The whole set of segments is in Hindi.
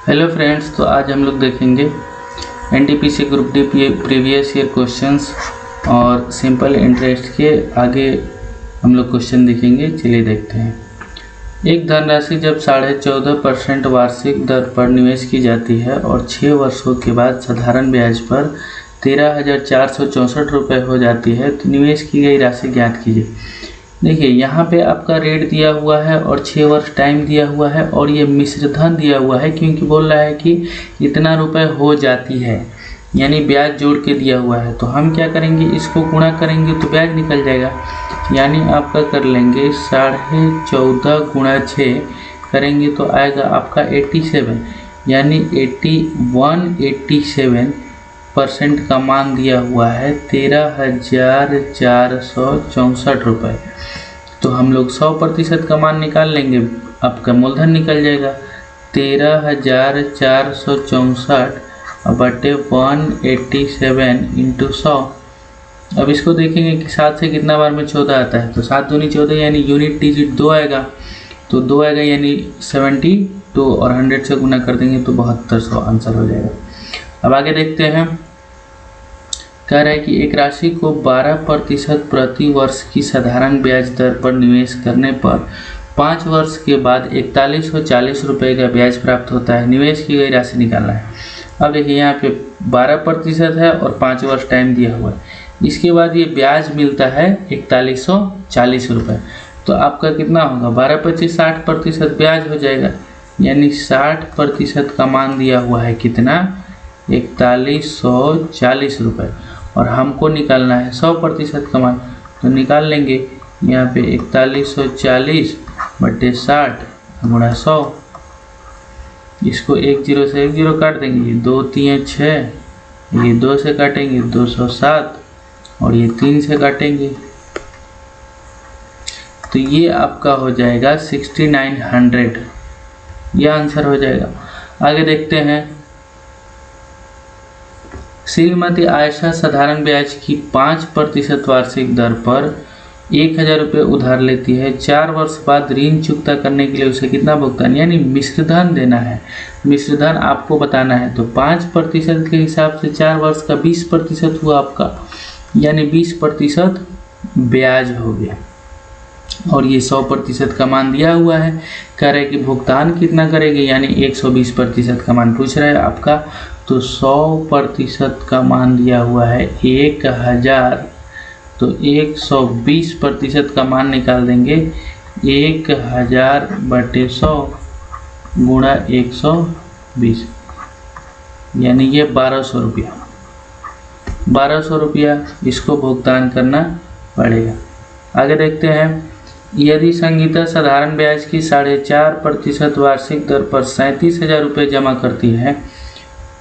हेलो फ्रेंड्स, तो आज हम लोग देखेंगे NTPC group D previous year questions और सिंपल इंटरेस्ट के आगे हम लोग क्वेश्चन देखेंगे। चलिए देखते हैं। एक धनराशि जब 14.5% वार्षिक दर पर निवेश की जाती है और 6 वर्षों के बाद साधारण ब्याज पर 13,464 रुपये हो जाती है, तो निवेश की गई राशि ज्ञात कीजिए। देखिए यहाँ पे आपका रेट दिया हुआ है और 6 वर्ष टाइम दिया हुआ है और ये मिश्र धन दिया हुआ है, क्योंकि बोल रहा है कि इतना रुपए हो जाती है, यानी ब्याज जोड़ के दिया हुआ है। तो हम क्या करेंगे, इसको गुणा करेंगे तो ब्याज निकल जाएगा। यानी आपका कर लेंगे 14.5 गुणा 6 करेंगे तो आएगा आपका 87, यानी 187% का मान दिया हुआ है 13,464 रुपये। तो हम लोग 100% का मान निकाल लेंगे, आपका मूलधन निकल जाएगा 13,464 बटे 187 इंटू 100। अब इसको देखेंगे कि 7 से कितना बार में 14 आता है, तो 7 दूनी 14, यानी यूनिट डिजिट 2 आएगा, तो 2 आएगा यानी 72 और 100 से गुना कर देंगे तो 7200 आंसर हो जाएगा। अब आगे देखते हैं। कह रहा है कि एक राशि को 12% प्रति वर्ष की साधारण ब्याज दर पर निवेश करने पर 5 वर्ष के बाद 4140 रुपये का ब्याज प्राप्त होता है। निवेश की गई राशि निकालना है। अब देखिए यहाँ पे 12% है और 5 वर्ष टाइम दिया हुआ है। इसके बाद ये ब्याज मिलता है 4140 रुपये। तो आपका कितना होगा, 12-25 60% ब्याज हो जाएगा, यानी 60% का मान दिया हुआ है कितना, 4140 रुपये। और हमको निकालना है 100% का मान, तो निकाल लेंगे यहाँ पे 4140 बटे 60 गुणा 100। इसको 1 0 से 1 0 काट देंगे, 2 3 6, ये 2 से काटेंगे 207 और ये 3 से काटेंगे, तो ये आपका हो जाएगा 6900। यह आंसर हो जाएगा। आगे देखते हैं। श्रीमती आयशा साधारण ब्याज की 5% वार्षिक दर पर 1000 रुपये उधार लेती है। 4 वर्ष बाद ऋण चुकता करने के लिए उसे कितना भुगतान, यानी मिश्रधन देना है। मिश्रधन आपको बताना है, तो 5% के हिसाब से 4 वर्ष का 20% हुआ आपका, यानी 20% ब्याज हो गया। और ये 100% का मान दिया हुआ है। कह रहे कि भुगतान कितना करेंगे, यानी 120% का मान पूछ रहा है आपका। तो 100% का मान दिया हुआ है 1000, तो 120% का मान निकाल देंगे 1000 बटे 100 गुणा 120, यानी ये 1200 रुपया। 1200 रुपया इसको भुगतान करना पड़ेगा। आगे देखते हैं। यदि संगीता साधारण ब्याज की 4.5% वार्षिक दर पर 37,000 रुपये जमा करती है,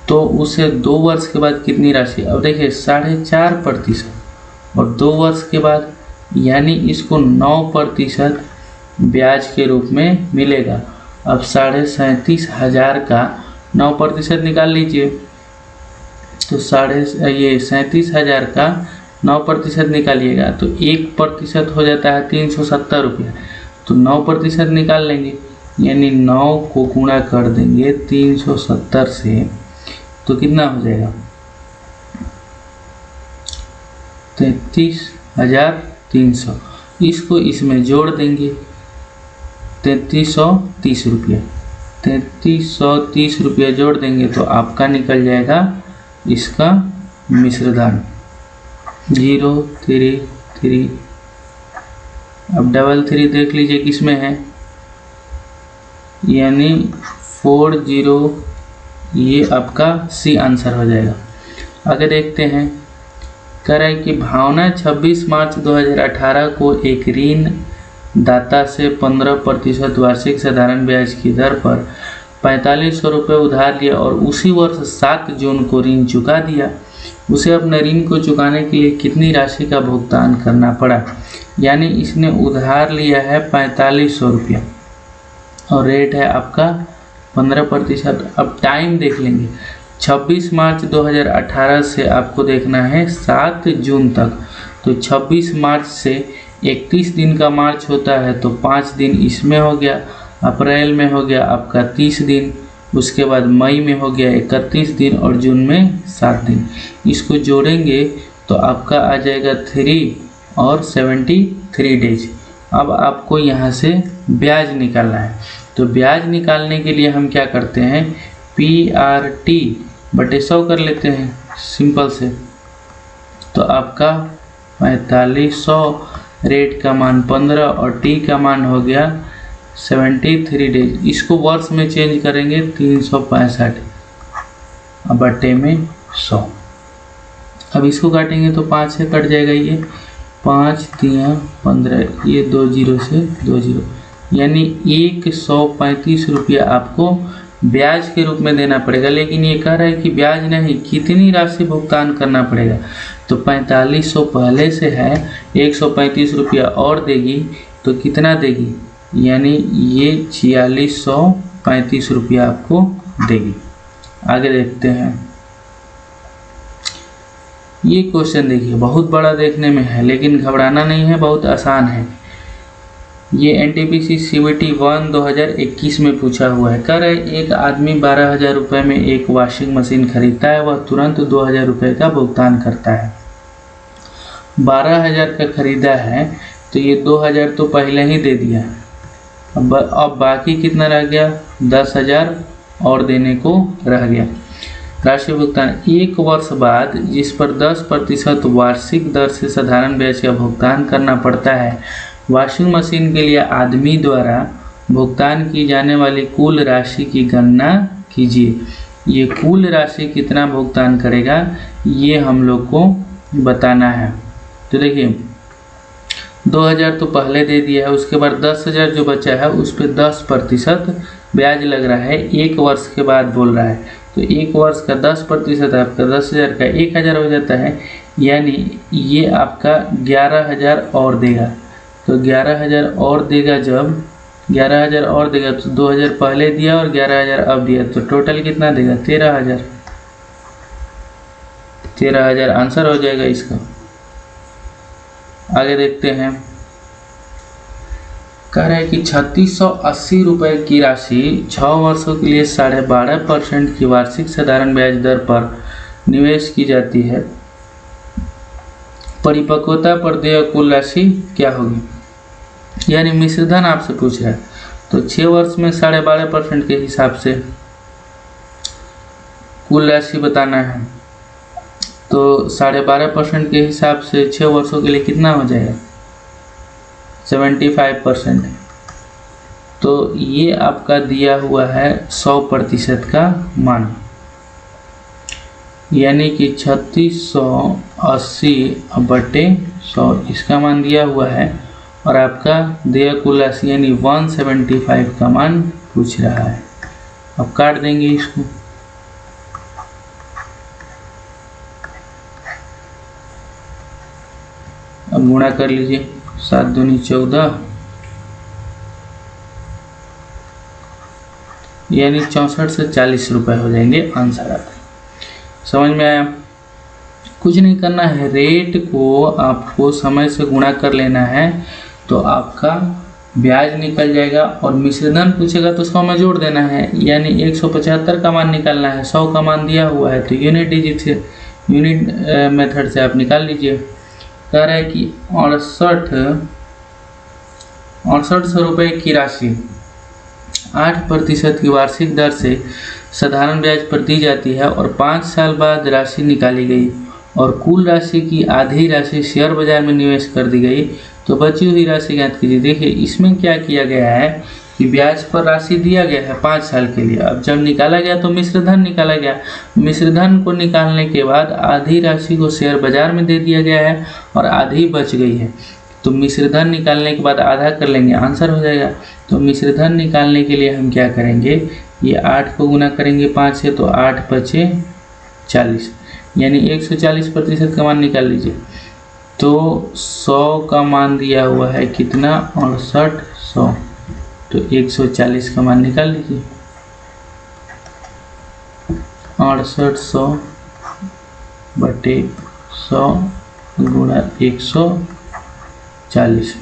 तो उसे 2 वर्ष के बाद कितनी राशि। अब देखिए 4.5% और 2 वर्ष के बाद, यानी इसको 9% ब्याज के रूप में मिलेगा। अब 37,500 का 9% निकाल लीजिए, तो 37,000 का 9% निकालिएगा तो 1% हो जाता है 370 रुपया। तो 9% निकाल लेंगे, यानी 9 को गुणा कर देंगे 370 से, तो कितना हो जाएगा 33,300। इसको इसमें जोड़ देंगे 3330 रुपया। 3330 रुपया जोड़ देंगे तो आपका निकल जाएगा इसका मिश्रधन 033। अब 33 देख लीजिए किसमें है, यानी 40, ये आपका सी आंसर हो जाएगा। आगे देखते हैं। कह रहा है कि भावना 26 मार्च 2018 को एक ऋण दाता से 15% वार्षिक साधारण ब्याज की दर पर 4500 रुपये उधार लिया और उसी वर्ष 7 जून को ऋण चुका दिया। उसे अपने ऋण को चुकाने के लिए कितनी राशि का भुगतान करना पड़ा, यानी इसने उधार लिया है 4500 रुपया और रेट है आपका 15%। अब टाइम देख लेंगे, 26 मार्च 2018 से आपको देखना है 7 जून तक, तो 26 मार्च से 31 दिन का मार्च होता है, तो 5 दिन इसमें हो गया, अप्रैल में हो गया आपका 30 दिन, उसके बाद मई में हो गया 31 दिन और जून में 7 दिन। इसको जोड़ेंगे तो आपका आ जाएगा 3 और 73 डेज। अब आपको यहाँ से ब्याज निकालना है, तो ब्याज निकालने के लिए हम क्या करते हैं, PRT बटे 100 कर लेते हैं सिंपल से। तो आपका 4500, रेट का मान 15 और टी का मान हो गया 73 डेज। इसको वर्ष में चेंज करेंगे 365 बटे में 100। अब इसको काटेंगे तो 5 से कट जाएगा, ये 5 3 15, ये 2 0 से 2 0, यानी 135 रुपया आपको ब्याज के रूप में देना पड़ेगा। लेकिन ये कह रहा है कि ब्याज नहीं, कितनी राशि भुगतान करना पड़ेगा, तो 4500 पहले से है, 135 रुपया और देगी तो कितना देगी, यानी ये 4635 रुपया आपको देगी। आगे देखते हैं, ये क्वेश्चन देखिए बहुत बड़ा देखने में है, लेकिन घबराना नहीं है, बहुत आसान है। ये NTPC CBT 1 2021 में पूछा हुआ है। कह रहे एक आदमी 12,000 रुपये में एक वॉशिंग मशीन खरीदता है, वह तुरंत 2,000 रुपये का भुगतान करता है। 12,000 का खरीदा है तो ये 2,000 तो पहले ही दे दिया, अब बाकी कितना रह गया, 10,000 और देने को रह गया। राशि भुगतान 1 वर्ष बाद जिस पर 10% वार्षिक दर से साधारण ब्याज का भुगतान करना पड़ता है, वॉशिंग मशीन के लिए आदमी द्वारा भुगतान की जाने वाली कुल राशि की गणना कीजिए। ये कुल राशि कितना भुगतान करेगा ये हम लोग को बताना है। तो देखिए 2,000 तो पहले दे दिया है, उसके बाद 10,000 जो बचा है उस पर 10% ब्याज लग रहा है, 1 वर्ष के बाद बोल रहा है। तो 1 वर्ष का 10% आपका 10,000 का 1,000 हो जाता है, यानी ये आपका 11,000 और देगा। तो 11,000 और देगा, जब 11,000 और देगा तो 2,000 पहले दिया और 11,000 अब दिया, तो टोटल कितना देगा, 13,000। 13,000 आंसर हो जाएगा इसका। आगे देखते हैं, कह रहा है कि 3680 रुपये की राशि 6 वर्षों के लिए 12.5% की वार्षिक साधारण ब्याज दर पर निवेश की जाती है। परिपक्वता पर देय कुल राशि क्या होगी, यानी मिश्रधन आपसे पूछ रहा है। तो 6 वर्ष में 12.5% के हिसाब से कुल राशि बताना है, तो 12.5% के हिसाब से 6 वर्षों के लिए कितना हो जाएगा, 75%। तो ये आपका दिया हुआ है 100% का मान, यानी कि 3680 बटे 100 इसका मान दिया हुआ है, और आपका देय कुल राशि यानी 175 का मान पूछ रहा है। अब काट देंगे इसको, अब गुणा कर लीजिए, 7 दूनी 14, यानी 64 से 40 रुपये हो जाएंगे आंसर आता है। समझ में आया? कुछ नहीं करना है, रेट को आपको समय से गुणा कर लेना है तो आपका ब्याज निकल जाएगा, और मिश्रधन पूछेगा तो 100 में जोड़ देना है, यानी 175 का मान निकालना है। 100 का मान दिया हुआ है तो यूनिट डिजिट से, यूनिट मेथड से आप निकाल लीजिए। कह रहा है कि 6800 रुपये की राशि 8% की वार्षिक दर से साधारण ब्याज पर दी जाती है, और 5 साल बाद राशि निकाली गई और कुल राशि की आधी राशि शेयर बाजार में निवेश कर दी गई, तो बची हुई राशि ज्ञात कीजिए। देखिए इसमें क्या किया गया है कि ब्याज पर राशि दिया गया है 5 साल के लिए, अब जब निकाला गया तो मिश्रधन निकाला गया। मिश्रधन को निकालने के बाद आधी राशि को शेयर बाजार में दे दिया गया है और आधी बच गई है, तो मिश्रधन निकालने के बाद आधा कर लेंगे, आंसर हो जाएगा। तो मिश्रधन निकालने के लिए हम क्या करेंगे, ये 8 को गुना करेंगे 5 से, तो 8 बचे 40, यानी 140% का मान निकाल लीजिए। तो 100 का मान दिया हुआ है कितना, 6800, तो 140 का मान निकाल लीजिए। 6800 बटे 100 गुणा 140।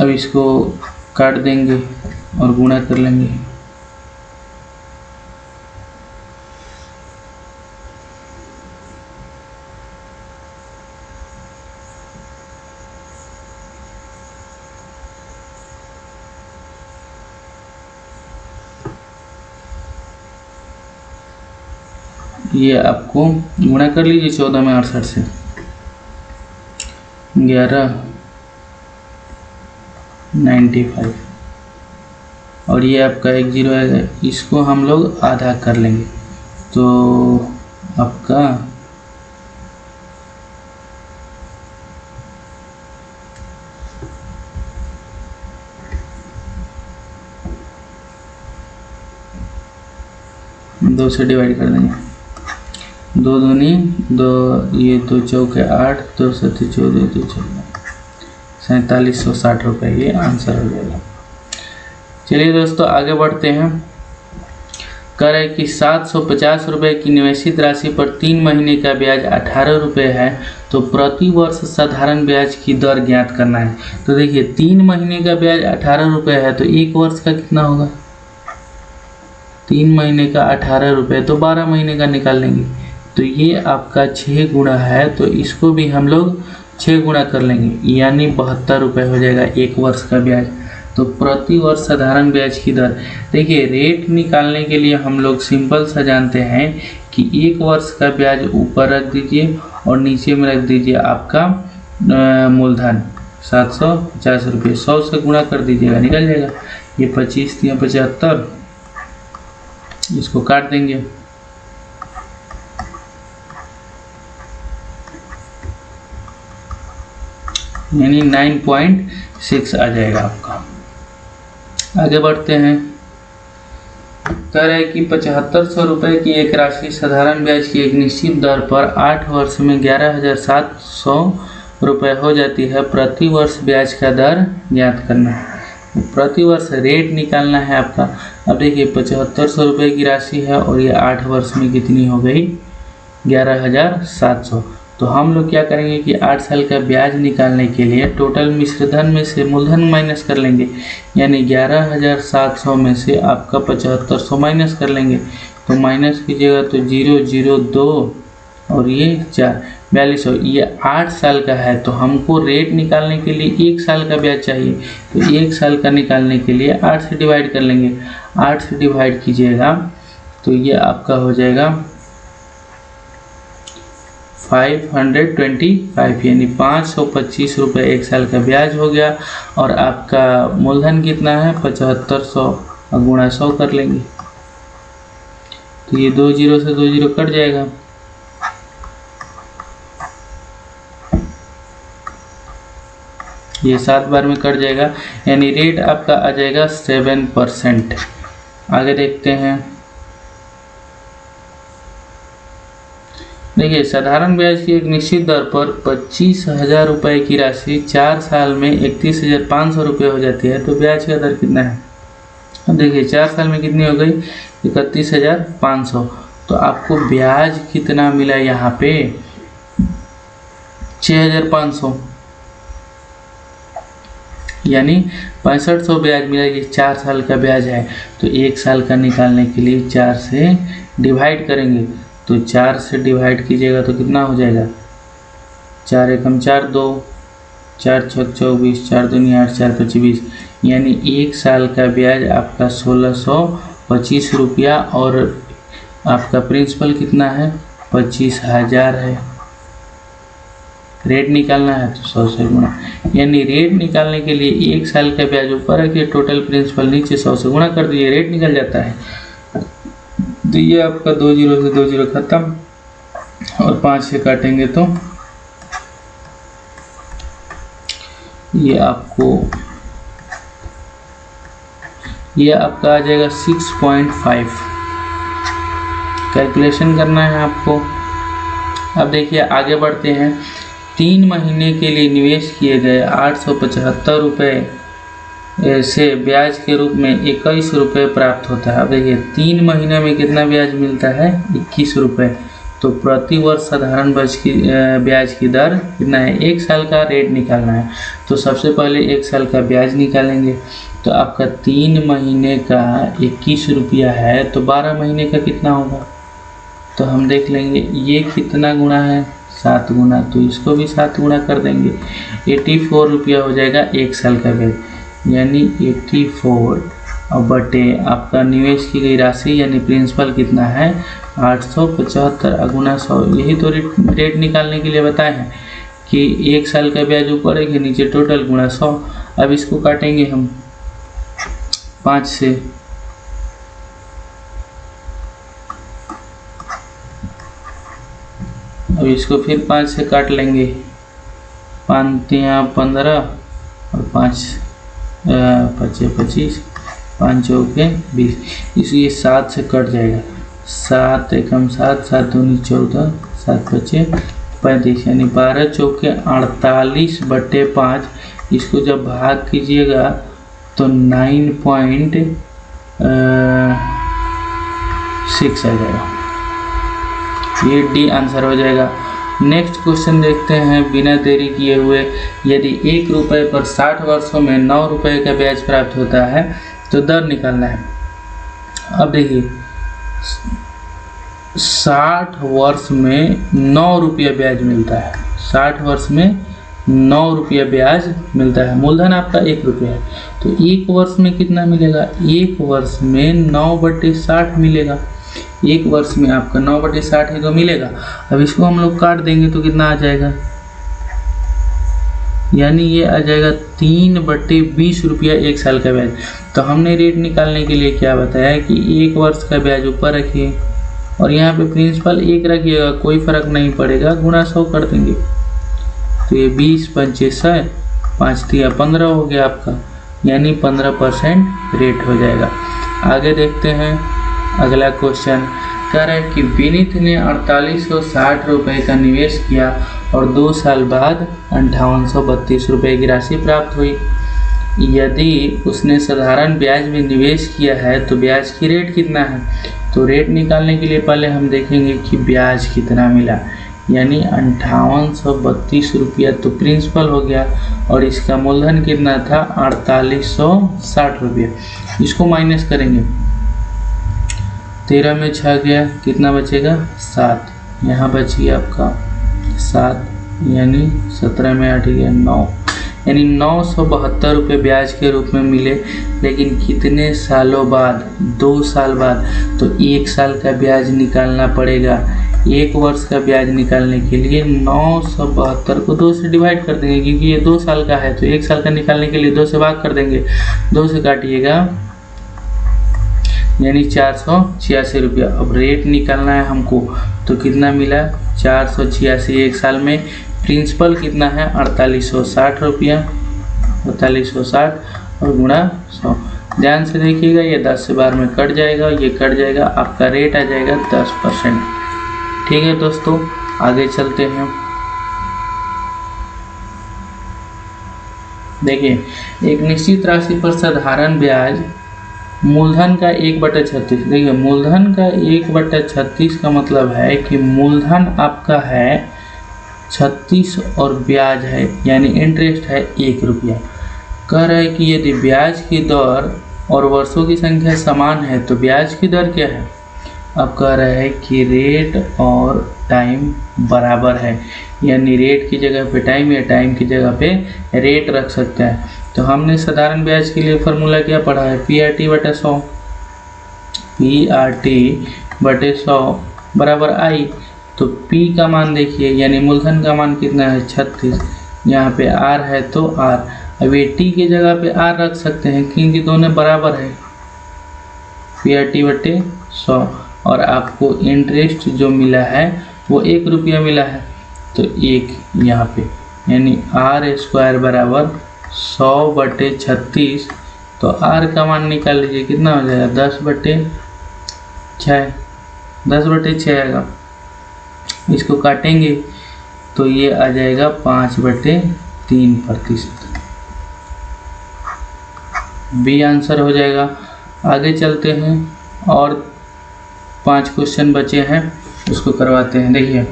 अब इसको काट देंगे और गुणा कर लेंगे, ये आपको गुणा कर लीजिए 14 में 68 से 1195 और ये आपका 1 0 है, इसको हम लोग आधा कर लेंगे तो आपका दो से डिवाइड कर देंगे, 2 दूनी 2, ये 2 चौके 8, 2 सत्ते 14, 2 14 4760 रुपये ये आंसर हो जाएगा। चलिए दोस्तों आगे बढ़ते हैं। कह रहे कि 750 रुपये की निवेशित राशि पर 3 महीने का ब्याज 18 रुपये है, तो प्रति वर्ष साधारण ब्याज की दर ज्ञात करना है। तो देखिए 3 महीने का ब्याज 18 रुपये है, तो 1 वर्ष का कितना होगा? 3 महीने का 18 रुपये, तो 12 महीने का निकाल लेंगे। तो ये आपका 6 गुणा है, तो इसको भी हम लोग 6 गुणा कर लेंगे, यानी 72 रुपये हो जाएगा 1 वर्ष का ब्याज। तो प्रति वर्ष साधारण ब्याज की दर, देखिए रेट निकालने के लिए हम लोग सिंपल सा जानते हैं कि 1 वर्ष का ब्याज ऊपर रख दीजिए और नीचे में रख दीजिए आपका मूलधन 750 रुपये, 100 से गुणा कर दीजिएगा, निकल जाएगा। ये 25 या 75, इसको काट देंगे, यानी 9.6 आ जाएगा आपका। आगे बढ़ते हैं। कह रहे हैं कि 7500 रुपये की एक राशि साधारण ब्याज की एक निश्चित दर पर 8 वर्ष में 11,700 रुपये हो जाती है। प्रति वर्ष ब्याज का दर ज्ञात करना है। प्रति वर्ष रेट निकालना है आपका। अब देखिए 7500 रुपये की राशि है और ये 8 वर्ष में कितनी हो गई? 11,700। तो हम लोग क्या करेंगे कि 8 साल का ब्याज निकालने के लिए टोटल मिश्रधन में से मूलधन माइनस कर लेंगे, यानी 11,700 में से आपका 7500 माइनस कर लेंगे। तो माइनस कीजिएगा तो 0 0 2 और ये 4 4200। ये 8 साल का है, तो हमको रेट निकालने के लिए 1 साल का ब्याज चाहिए। तो 1 साल का निकालने के लिए 8 से डिवाइड कर लेंगे। 8 से डिवाइड कीजिएगा तो ये आपका हो जाएगा 525, यानी 525 रुपये 1 साल का ब्याज हो गया। और आपका मूलधन कितना है? 7500 और गुणा 100 कर लेंगे तो ये 2 0 से 2 0 कट जाएगा। ये 7 बार में कट जाएगा, यानी रेट आपका आ जाएगा 7%। आगे देखते हैं। देखिए साधारण ब्याज की एक निश्चित दर पर 25,000 रुपये की राशि 4 साल में 31,500 रुपये हो जाती है, तो ब्याज का दर कितना है? अब देखिए 4 साल में कितनी हो गई? 31,500। तो आपको ब्याज कितना मिला यहाँ पे? 6,500, यानी 6500 ब्याज मिला। ये 4 साल का ब्याज है, तो 1 साल का निकालने के लिए 4 से डिवाइड करेंगे। तो 4 से डिवाइड कीजिएगा तो कितना हो जाएगा? 4 एकम 4 2, 4 छक 24, 4 दूनी 8, 4 5 20, यानी 1 साल का ब्याज आपका 1625 रुपया। और आपका प्रिंसिपल कितना है? 25,000 है। रेट निकालना है तो 100 से गुणा, यानी रेट निकालने के लिए 1 साल का ब्याज ऊपर रखिए, टोटल प्रिंसिपल नीचे 100 से गुणा कर दीजिए, रेट निकल जाता है। तो ये आपका 2 0 से 2 0 खत्म और 5 से काटेंगे तो ये आपका आ जाएगा 6.5। कैलकुलेशन करना है आपको। अब देखिए आगे बढ़ते हैं। 3 महीने के लिए निवेश किए गए 875 रुपये से ब्याज के रूप में 21 रुपये प्राप्त होता है। अब देखिए 3 महीने में कितना ब्याज मिलता है? 21 रुपये। तो प्रति वर्ष साधारण ब्याज की दर कितना है? 1 साल का रेट निकालना है। तो सबसे पहले 1 साल का ब्याज निकालेंगे। तो आपका 3 महीने का 21 रुपया है, तो 12 महीने का कितना होगा? तो हम देख लेंगे ये कितना गुणा है? 7 गुना, तो इसको भी 7 गुना कर देंगे। 84 रुपया हो जाएगा 1 साल का ब्याज, यानी 84 और बटे आपका निवेश की गई राशि यानी प्रिंसिपल कितना है? 875 गुना 100, यही तो रेट निकालने के लिए बताए हैं कि 1 साल का ब्याज ऊपर है कि नीचे, टोटल गुना 100। अब इसको काटेंगे हम 5 से, अब इसको फिर 5 से काट लेंगे, 5 तिया 15 और 5 पचे 25, 5 चौके 20, इसलिए 7 से कट जाएगा, 7 एकम 7, 7 दूनी 14, 7 पचे 35, यानी 12 चौके 48/5। इसको जब भाग कीजिएगा तो 9.6 आ जाएगा, ये डी आंसर हो जाएगा। नेक्स्ट क्वेश्चन देखते हैं बिना देरी किए हुए। यदि 1 रुपये पर 60 वर्षों में 9 रुपये का ब्याज प्राप्त होता है तो दर निकालना है। अब देखिए 60 वर्ष में 9 रुपया ब्याज मिलता है, 60 वर्ष में 9 रुपया ब्याज मिलता है, मूलधन आपका 1 रुपया है, तो 1 वर्ष में कितना मिलेगा? 1 वर्ष में 9/60 मिलेगा, 1 वर्ष में आपका 9/60 ही तो मिलेगा। अब इसको हम लोग काट देंगे तो कितना आ जाएगा, यानी ये आ जाएगा 3/20 रुपया 1 साल का ब्याज। तो हमने रेट निकालने के लिए क्या बताया कि 1 वर्ष का ब्याज ऊपर रखिए और यहाँ पे प्रिंसिपल 1 रखिएगा, कोई फर्क नहीं पड़ेगा, गुना 100 कर देंगे, तो ये 20 पंचे 100, 5 तिया 15 हो गया आपका, यानी 15% रेट हो जाएगा। आगे देखते हैं अगला क्वेश्चन। कह रहा है कि विनीत ने 4860 रुपये का निवेश किया और 2 साल बाद 5832 रुपये की राशि प्राप्त हुई। यदि उसने साधारण ब्याज में निवेश किया है तो ब्याज की रेट कितना है? तो रेट निकालने के लिए पहले हम देखेंगे कि ब्याज कितना मिला, यानी 5832 रुपया तो प्रिंसिपल हो गया और इसका मूलधन कितना था? 4860 रुपया। इसको माइनस करेंगे, 13 में 6 गया, कितना बचेगा? 7, यहाँ बच गया आपका 7, यानी 17 में 8 गया 9, यानी 972 रुपये ब्याज के रूप में मिले। लेकिन कितने सालों बाद? 2 साल बाद। तो 1 साल का ब्याज निकालना पड़ेगा। 1 वर्ष का ब्याज निकालने के लिए 972 को 2 से डिवाइड कर देंगे, क्योंकि ये 2 साल का है, तो 1 साल का निकालने के लिए 2 से भाग कर देंगे, 2 से काटिएगा, यानी 486 रुपया। अब रेट निकालना है हमको, तो कितना मिला? 486 1 साल में। प्रिंसिपल कितना है? 4860 रुपया, 4860 और गुणा 100। ध्यान से देखिएगा, ये 10 से बार में कट जाएगा, ये कट जाएगा, आपका रेट आ जाएगा 10%। ठीक है दोस्तों, आगे चलते हैं। देखिए, एक निश्चित राशि पर साधारण ब्याज मूलधन का 1/36। देखिए, मूलधन का 1/36 का मतलब है कि मूलधन आपका है 36 और ब्याज है, यानी इंटरेस्ट है 1 रुपया। कह रहा है कि यदि ब्याज की दर और वर्षों की संख्या समान है तो ब्याज की दर क्या है? अब कह रहा है कि रेट और टाइम बराबर है, यानी रेट की जगह पे टाइम या टाइम की जगह पे रेट रख सकते हैं। तो हमने साधारण ब्याज के लिए फार्मूला क्या पढ़ा है? PRT/100, PRT/100 बराबर I। तो P का मान देखिए, यानी मूलधन का मान कितना है? 36, यहाँ पे R है तो R। अब ये T की जगह पे R रख सकते हैं क्योंकि दोनों बराबर है, PRT/100। और आपको इंटरेस्ट जो मिला है वो 1 रुपया मिला है, तो 1 यहाँ पे, यानी R² बराबर 100/36। तो R का मान निकाल लीजिए, कितना हो जाएगा? 10/6, 10/6 आएगा। इसको काटेंगे तो ये आ जाएगा 5/3%। बी आंसर हो जाएगा। आगे चलते हैं और 5 क्वेश्चन बचे हैं, उसको करवाते हैं। देखिए,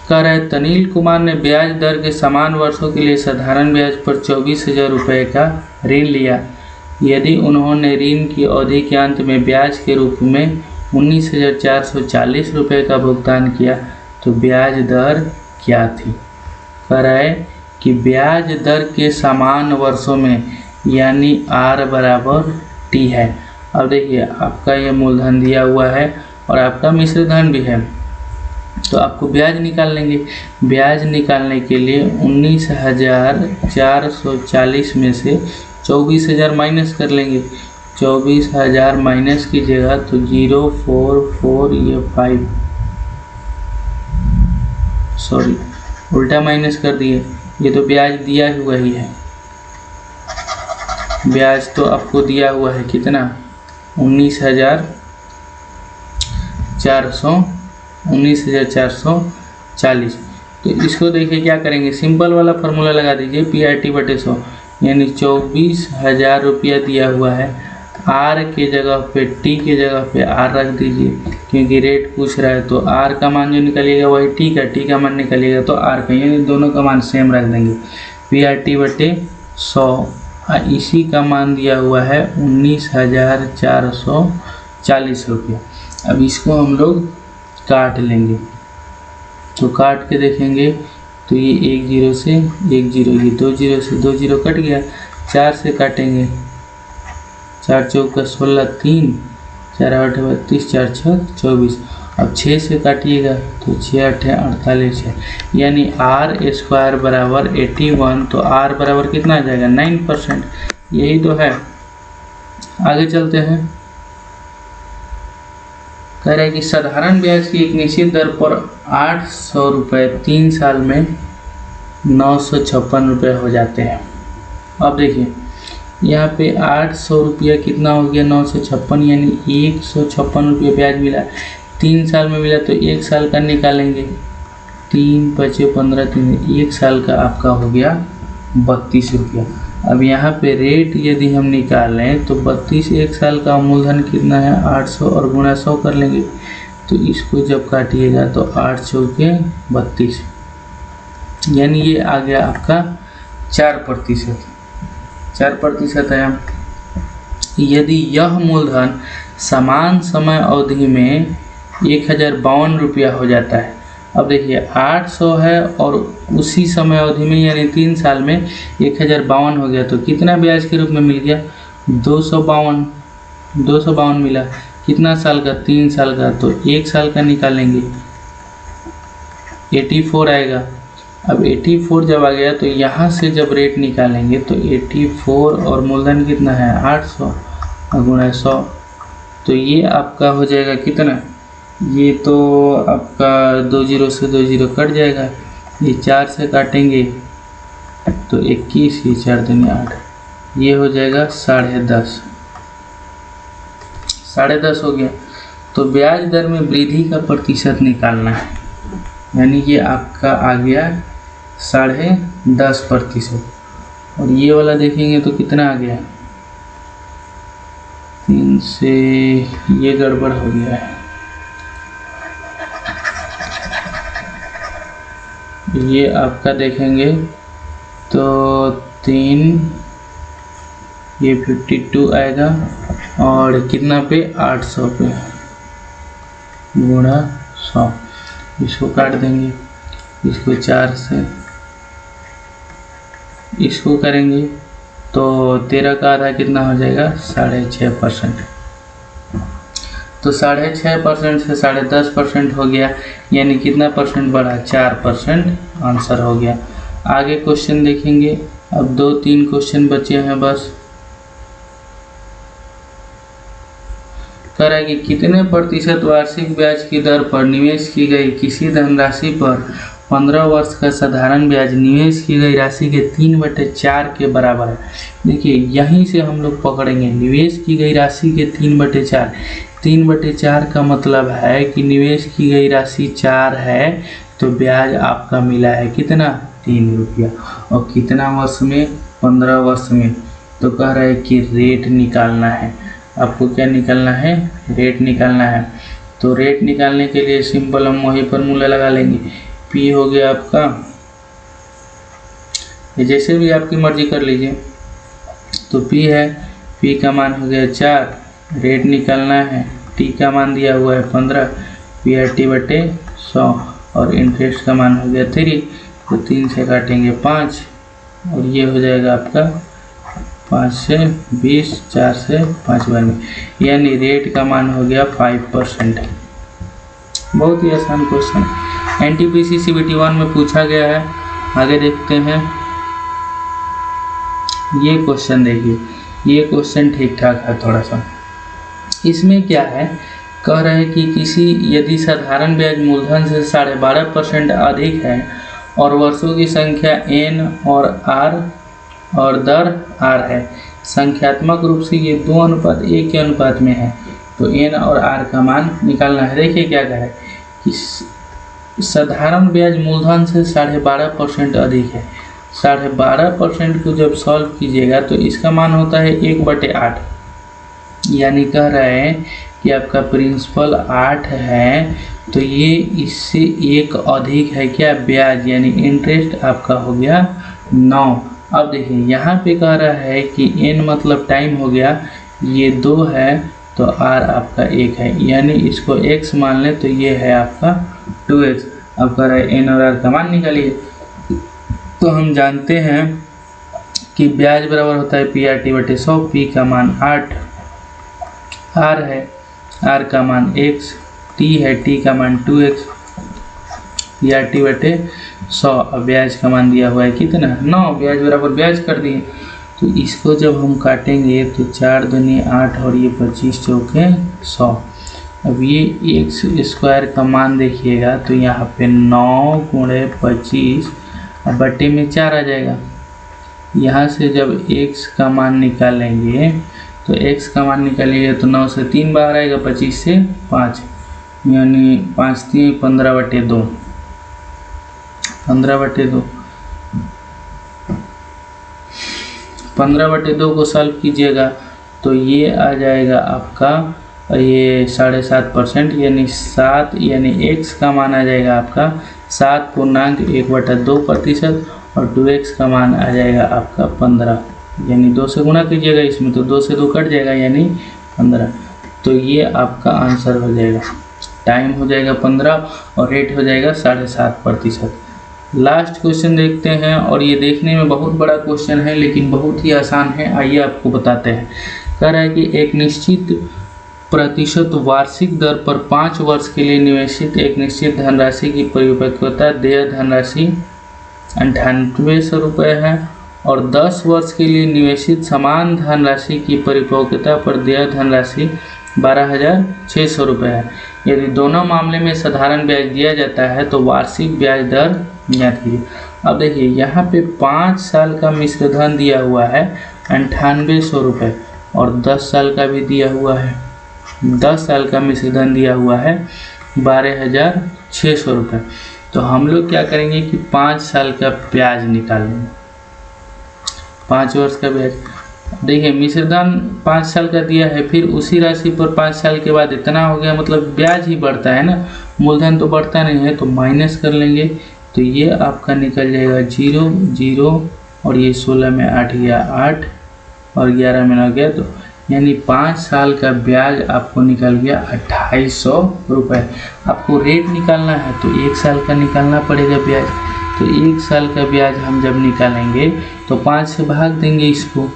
कह रहा है तनिल कुमार ने ब्याज दर के समान वर्षों के लिए साधारण ब्याज पर 24,000 रुपये का ऋण लिया। यदि उन्होंने ऋण की अवधि के अंत में ब्याज के रूप में 19,440 रुपये का भुगतान किया तो ब्याज दर क्या थी? कह रहा है कि ब्याज दर के समान वर्षों में, यानी R = T है। अब देखिए आपका ये मूलधन दिया हुआ है और आपका मिश्र धन भी है, तो आपको ब्याज निकाल लेंगे। ब्याज निकालने के लिए 19,440 में से 24,000 माइनस कर लेंगे। 24,000 माइनस कीजिएगा तो 044 ये 5 सॉरी उल्टा माइनस कर दिए, ये तो ब्याज दिया हुआ ही है। ब्याज तो आपको दिया हुआ है कितना 19,440। तो इसको देखिए क्या करेंगे, सिंपल वाला फार्मूला लगा दीजिए PRT/100, यानी 24,000 रुपया दिया हुआ है। आर के जगह पे टी के जगह पे आर रख दीजिए, क्योंकि रेट पूछ रहा है तो आर का मान जो निकलेगा वही टी का मान निकलेगा, तो आर का, यानी दोनों का मान सेम रख देंगे। PRT/100 इसी का मान दिया हुआ है 19,440 रुपया। अब इसको हम लोग काट लेंगे, तो काट के देखेंगे तो ये 1 0 से 1 0, ये 2 0 से 2 0 कट गया। 4 से काटेंगे, 4 चौका 16, 3 4 8 32, 4 6 24। अब 6 से काटिएगा तो 6 8 48 है, यानी आर स्क्वायर बराबर 81। तो आर बराबर कितना आ जाएगा 9%, यही तो है। आगे चलते हैं, कह रहे हैं कि साधारण ब्याज की एक निश्चित दर पर 800 रुपये 3 साल में 956 रुपये हो जाते हैं। अब देखिए यहाँ पे 800 रुपया कितना हो गया 956, यानी 156 रुपये ब्याज मिला। 3 साल में मिला तो 1 साल का निकालेंगे, 3 5 15 3, 1 साल का आपका हो गया 32 रुपया। अब यहाँ पे रेट यदि हम निकाल लें तो 32, 1 साल का मूलधन कितना है 800 और गुणा 100 कर लेंगे, तो इसको जब काटिएगा तो 8 चौके 32, यानी ये आ गया आपका 4%। 4% है। यदि यह मूलधन समान समय अवधि में 1052 रुपया हो जाता है। अब देखिए 800 है और उसी समय अवधि में यानी 3 साल में 1052 हो गया, तो कितना ब्याज के रूप में मिल गया 252 मिला। कितना साल का 3 साल का, तो 1 साल का निकालेंगे 84 आएगा। अब 84 जब आ गया तो यहाँ से जब रेट निकालेंगे तो 84 और मूलधन कितना है 800 और गुणा 100, तो ये आपका हो जाएगा कितना, ये तो आपका 2 0 से 2 0 कट जाएगा। ये 4 से काटेंगे तो 21, ये 4 दूनी 8, ये हो जाएगा 10.5। 10.5 हो गया। तो ब्याज दर में वृद्धि का प्रतिशत निकालना है, यानी ये आपका आ गया 10.5%। और ये वाला देखेंगे तो कितना आ गया 3 से, ये गड़बड़ हो गया है, ये आपका देखेंगे तो 3, ये 52 आएगा और कितना पे 800 पे गुणा 100, इसको काट देंगे, इसको 4 से इसको करेंगे तो 13 का आधा कितना हो जाएगा 6.5%। तो 6.5% से 10.5% हो गया, यानी कितना परसेंट बढ़ा 4% आंसर हो गया। आगे क्वेश्चन देखेंगे, अब 2-3 क्वेश्चन बचे हैं बस। कह रहा है कि कितने प्रतिशत वार्षिक ब्याज की दर पर निवेश की गई किसी धनराशि पर 15 वर्ष का साधारण ब्याज निवेश की गई राशि के 3/4 के बराबर है। देखिए यहीं से हम लोग पकड़ेंगे, निवेश की गई राशि के 3/4। 3/4 का मतलब है कि निवेश की गई राशि 4 है तो ब्याज आपका मिला है कितना 3 रुपया, और कितना वर्ष में 15 वर्ष में। तो कह रहा है कि रेट निकालना है, आपको क्या निकालना है रेट निकालना है। तो रेट निकालने के लिए सिंपल हम वही फार्मूला लगा लेंगे, पी हो गया आपका, जैसे भी आपकी मर्जी कर लीजिए। तो पी है, पी का मान हो गया 4, रेट निकालना है, टी का मान दिया हुआ है 15, PRT/100 और इंटरेस्ट का मान हो गया 3, तो 3 से काटेंगे 5 और ये हो जाएगा आपका 5 से 20, 4 से 5 बार में, यानी रेट का मान हो गया 5%। बहुत ही आसान क्वेश्चन NTPC CBT 1 में पूछा गया है। आगे देखते हैं। ये क्वेश्चन देखिए, ये क्वेश्चन ठीक ठाक है थोड़ा सा। इसमें क्या है, कह रहे हैं कि यदि साधारण ब्याज मूलधन से 12.5% अधिक है और वर्षों की संख्या n और r और दर r है, संख्यात्मक रूप से ये 2:1 के अनुपात में है, तो n और r का मान निकालना है। देखिए क्या कहा है कि साधारण ब्याज मूलधन से 12.5% अधिक है। 12.5% को जब सॉल्व कीजिएगा तो इसका मान होता है 1/8, यानी कह रहे हैं कि आपका प्रिंसिपल 8 है, तो ये इससे 1 अधिक है क्या, ब्याज, यानी इंटरेस्ट आपका हो गया 9। अब देखिए यहाँ पे कह रहा है कि n मतलब टाइम हो गया, ये 2 है तो r आपका 1 है, यानी इसको x मान लें तो ये है आपका 2x। अब कह रहा है n और r का मान निकालिए। तो हम जानते हैं कि ब्याज बराबर होता है PRT/100। P का मान 8, R है, R का मान x, T है, T का मान 2x, PRT/100। अब ब्याज का मान दिया हुआ है कितना, 9, ब्याज बराबर ब्याज कर दिए। तो इसको जब हम काटेंगे तो 4 दूनी 8 और ये 25 चौके 100। अब ये x² का मान देखिएगा तो यहाँ पे 9 × 25 अब बट्टे में 4 आ जाएगा। यहाँ से जब x का मान निकालेंगे तो x का मान निकालिएगा तो 9 से 3 बार आएगा, 25 से 5, यानी 5 3 15/2, 15/2। 15/2 को सॉल्व कीजिएगा तो ये आ जाएगा आपका ये 7.5%, यानी 7, यानी x का मान आ जाएगा आपका 7.1/2% और 2x का मान आ जाएगा आपका 15, यानी 2 से गुणा कीजिएगा इसमें तो 2 से 2 कट जाएगा, यानी 15। तो ये आपका आंसर हो जाएगा। टाइम हो जाएगा 15 और रेट हो जाएगा 7.5%। लास्ट क्वेश्चन देखते हैं, और ये देखने में बहुत बड़ा क्वेश्चन है लेकिन बहुत ही आसान है। आइए आपको बताते हैं। कह रहा है कि एक निश्चित प्रतिशत वार्षिक दर पर 5 वर्ष के लिए निवेशित एक निश्चित धनराशि की परिपक्वता देय धनराशि 9800 रुपये है और 10 वर्ष के लिए निवेशित समान धनराशि की परिपक्वता पर देय धनराशि 12,600 रुपये है। यदि दोनों मामले में साधारण ब्याज दिया जाता है तो वार्षिक ब्याज दर ज्ञात कीजिए। अब देखिए यहाँ पे 5 साल का मिश्र धन दिया हुआ है 9800 रुपये और 10 साल का भी दिया हुआ है, 10 साल का मिश्र धन दिया हुआ है 12,600 रुपये। तो हम लोग क्या करेंगे कि 5 साल का ब्याज निकालेंगे, 5 वर्ष का ब्याज। देखिए मिश्रधन 5 साल का दिया है, फिर उसी राशि पर 5 साल के बाद इतना हो गया, मतलब ब्याज ही बढ़ता है ना, मूलधन तो बढ़ता नहीं है। तो माइनस कर लेंगे तो ये आपका निकल जाएगा 0 0 और ये 16 में 8 गया 8 और 11 में 9 गया, तो यानी 5 साल का ब्याज आपको निकल गया 2800 रुपये। आपको रेट निकालना है तो 1 साल का निकालना पड़ेगा ब्याज। तो 1 साल का ब्याज हम जब निकालेंगे तो 5 से भाग देंगे इसको,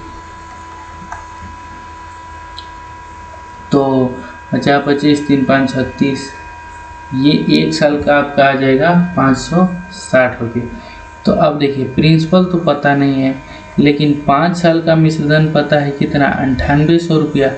तो 50 25 3 5 36, ये 1 साल का आपका आ जाएगा 560 रुपये। तो अब देखिए प्रिंसिपल तो पता नहीं है लेकिन 5 साल का मिश्रधन पता है कितना, 9800 रुपया।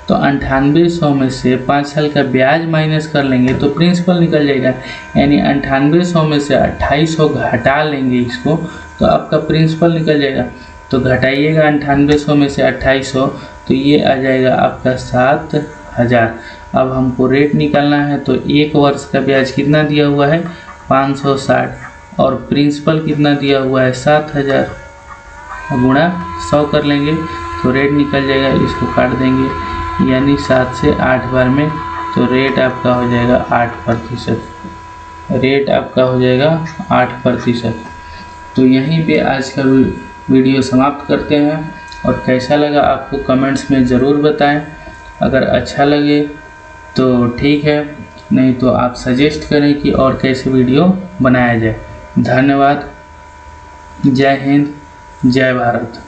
तो 9800 में से 5 साल का ब्याज माइनस कर लेंगे तो प्रिंसिपल निकल जाएगा, यानी 9800 में से 2800 घटा लेंगे इसको तो आपका प्रिंसिपल निकल जाएगा। तो घटाइएगा 9800 में से 2800 तो ये आ जाएगा आपका 7000। अब हमको रेट निकालना है तो 1 वर्ष का ब्याज कितना दिया हुआ है 560 और प्रिंसिपल कितना दिया हुआ है 7000, गुणा 100 कर लेंगे तो रेट निकल जाएगा, इसको काट देंगे यानी 7 से 8 बार में, तो रेट आपका हो जाएगा 8%। रेट आपका हो जाएगा 8%। तो यहीं पे आज का वीडियो समाप्त करते हैं और कैसा लगा आपको कमेंट्स में ज़रूर बताएं। अगर अच्छा लगे तो ठीक है, नहीं तो आप सजेस्ट करें कि और कैसे वीडियो बनाया जाए। धन्यवाद। जय हिंद, जय भारत।